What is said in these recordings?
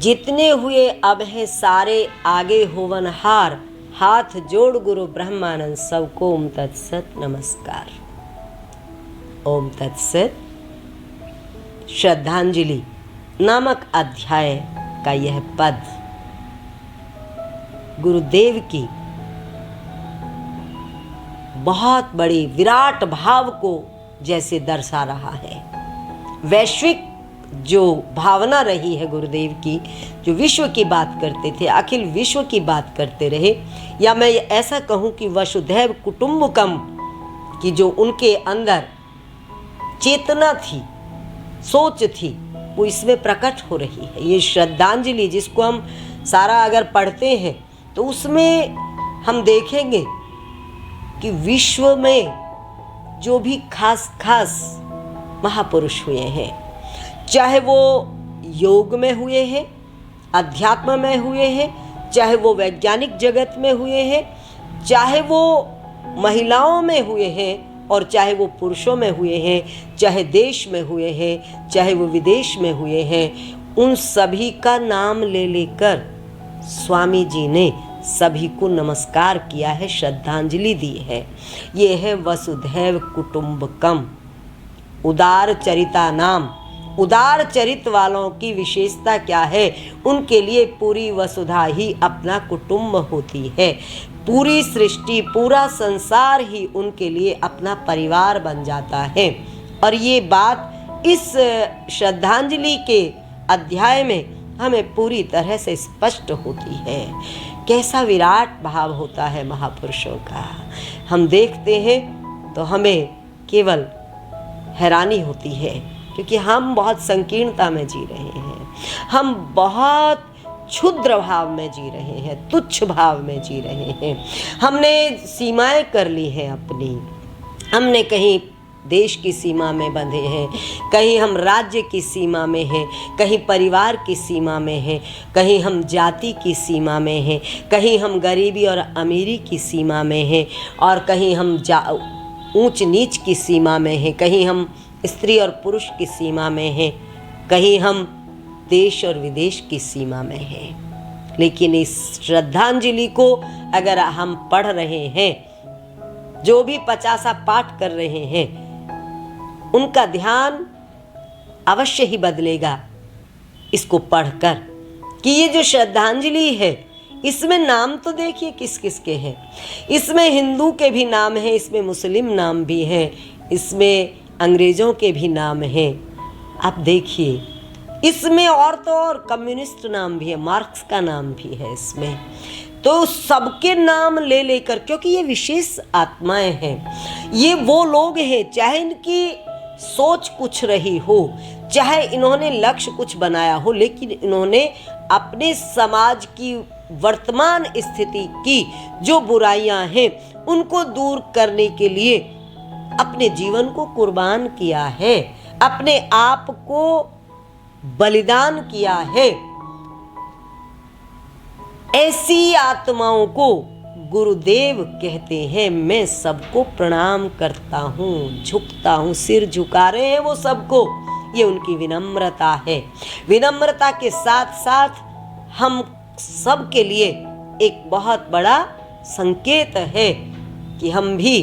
जितने हुए अब हैं सारे आगे होवन हार, हाथ जोड़ गुरु ब्रह्मानंद सबको ओम तत्सत नमस्कार। ओम तत्सत। श्रद्धांजलि नामक अध्याय का यह पद गुरुदेव की बहुत बड़ी विराट भाव को जैसे दर्शा रहा है। वैश्विक जो भावना रही है गुरुदेव की, जो विश्व की बात करते थे, अखिल विश्व की बात करते रहे, या मैं ऐसा कहूं कि वसुधैव कुटुंबकम की जो उनके अंदर चेतना थी, सोच थी, वो इसमें प्रकट हो रही है। ये श्रद्धांजलि जिसको हम सारा अगर पढ़ते हैं तो उसमें हम देखेंगे कि विश्व में जो भी खास खास महापुरुष हुए हैं, चाहे वो योग में हुए हैं, अध्यात्म में हुए हैं, चाहे वो वैज्ञानिक जगत में हुए हैं, चाहे वो महिलाओं में हुए हैं और चाहे वो पुरुषों में हुए हैं, चाहे देश में हुए हैं, चाहे वो विदेश में हुए हैं, उन सभी का नाम ले लेकर स्वामी जी ने सभी को नमस्कार किया है, श्रद्धांजलि दी है। ये है वसुधैव कुटुंबकम, उदार चरिता नाम। उदार चरित वालों की विशेषता क्या है? उनके लिए पूरी वसुधा ही अपना कुटुंब होती है। पूरी सृष्टि, पूरा संसार ही उनके लिए अपना परिवार बन जाता है। और ये बात इस श्रद्धांजलि के अध्याय में हमें पूरी तरह से स्पष्ट होती है। कैसा विराट भाव होता है महापुरुषों का। हम देखते हैं तो हमें केवल हैरानी होती है, क्योंकि हम बहुत संकीर्णता में जी रहे हैं, हम बहुत क्षुद्र भाव में जी रहे हैं, तुच्छ भाव में जी रहे हैं। हमने सीमाएं कर ली हैं अपनी, हमने कहीं देश की सीमा में बंधे हैं, कहीं हम राज्य की सीमा में हैं, कहीं परिवार की सीमा में हैं, कहीं हम जाति की सीमा में हैं, कहीं हम गरीबी और अमीरी की सीमा में हैं, और कहीं हम ऊंच नीच की सीमा में हैं, कहीं हम स्त्री और पुरुष की सीमा में हैं, कहीं हम देश और विदेश की सीमा में हैं। लेकिन इस श्रद्धांजलि को अगर हम पढ़ रहे हैं, जो भी 50 पाठ कर रहे हैं, उनका ध्यान अवश्य ही बदलेगा इसको पढ़कर कि ये जो श्रद्धांजलि है, इसमें नाम तो देखिए किस किस के हैं। इसमें हिंदू के भी नाम हैं, इसमें मुस्लिम नाम भी हैं, इसमें अंग्रेज़ों के भी नाम हैं। आप देखिए इसमें और तो और कम्युनिस्ट नाम भी है, मार्क्स का नाम भी है इसमें। तो सबके नाम ले लेकर, क्योंकि ये विशेष आत्माएं हैं, ये वो लोग हैं, चाहे इनकी सोच कुछ रही हो, चाहे इन्होंने लक्ष्य कुछ बनाया हो, लेकिन इन्होंने अपने समाज की वर्तमान स्थिति की जो बुराइयां हैं उनको दूर करने के लिए अपने जीवन को कुर्बान किया है, अपने आप को बलिदान किया है। ऐसी आत्माओं को गुरुदेव कहते हैं, मैं सबको प्रणाम करता हूँ, झुकता हूँ, सिर झुका रहे हैं वो सबको। ये उनकी विनम्रता है। विनम्रता के साथ साथ हम सब के लिए एक बहुत बड़ा संकेत है कि हम भी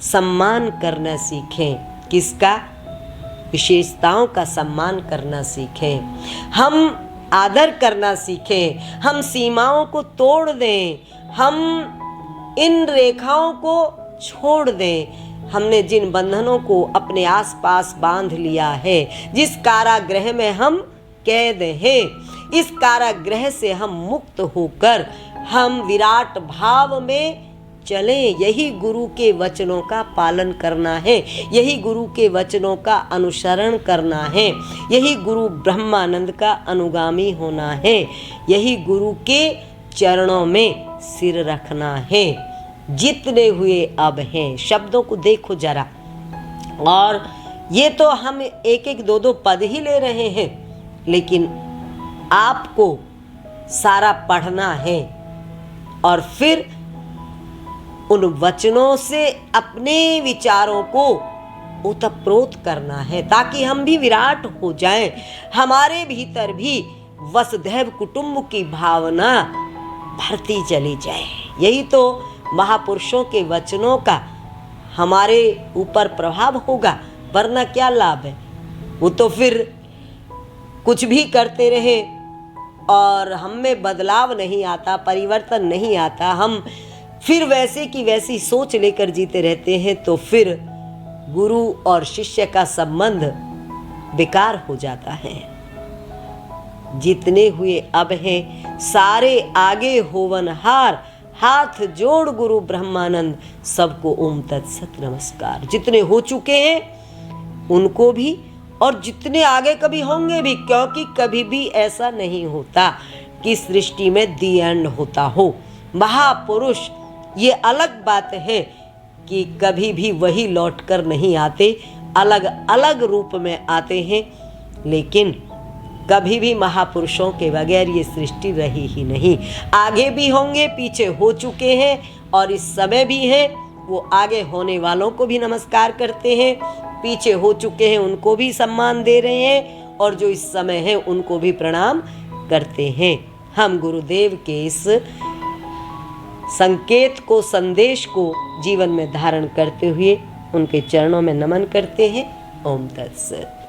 सम्मान करना सीखें। किसका? विशेषताओं का सम्मान करना सीखें, हम आदर करना सीखें, हम सीमाओं को तोड़ दें, हम इन रेखाओं को छोड़ दें। हमने जिन बंधनों को अपने आसपास बांध लिया है, जिस कारागृह में हम कैद हैं, इस कारागृह से हम मुक्त होकर हम विराट भाव में चलें। यही गुरु के वचनों का पालन करना है, यही गुरु के वचनों का अनुसरण करना है, यही गुरु ब्रह्मानंद का अनुगामी होना है, यही गुरु के चरणों में सिर रखना है। जितने हुए अब हैं, शब्दों को देखो जरा। और ये तो हम एक एक दो दो पद ही ले रहे हैं, लेकिन आपको सारा पढ़ना है और फिर उन वचनों से अपने विचारों को ओतप्रोत करना है, ताकि हम भी विराट हो जाएं, हमारे भीतर भी वसुधैव कुटुंब की भावना बढ़ती चली जाए। यही तो महापुरुषों के वचनों का हमारे ऊपर प्रभाव होगा, वरना क्या लाभ है। वो तो फिर कुछ भी करते रहे और हम में बदलाव नहीं आता, परिवर्तन नहीं आता, हम फिर वैसे की वैसी सोच लेकर जीते रहते हैं, तो फिर गुरु और शिष्य का संबंध बेकार हो जाता है। जितने हुए अब हैं सारे आगे होवनहार, हाथ जोड़ गुरु ब्रह्मानंद, सबको ओम तत्सत नमस्कार। जितने हो चुके हैं उनको भी, और जितने आगे कभी होंगे भी, क्योंकि कभी भी ऐसा नहीं होता कि सृष्टि में दी एंड होता हो। महापुरुष, ये अलग बात है कि कभी भी वही लौट कर नहीं आते, अलग अलग रूप में आते हैं, लेकिन कभी भी महापुरुषों के बगैर ये सृष्टि रही ही नहीं। आगे भी होंगे, पीछे हो चुके हैं और इस समय भी हैं। वो आगे होने वालों को भी नमस्कार करते हैं, पीछे हो चुके हैं उनको भी सम्मान दे रहे हैं, और जो इस समय हैं उनको भी प्रणाम करते हैं। हम गुरुदेव के इस संकेत को, संदेश को जीवन में धारण करते हुए उनके चरणों में नमन करते हैं। ओम तत्सत।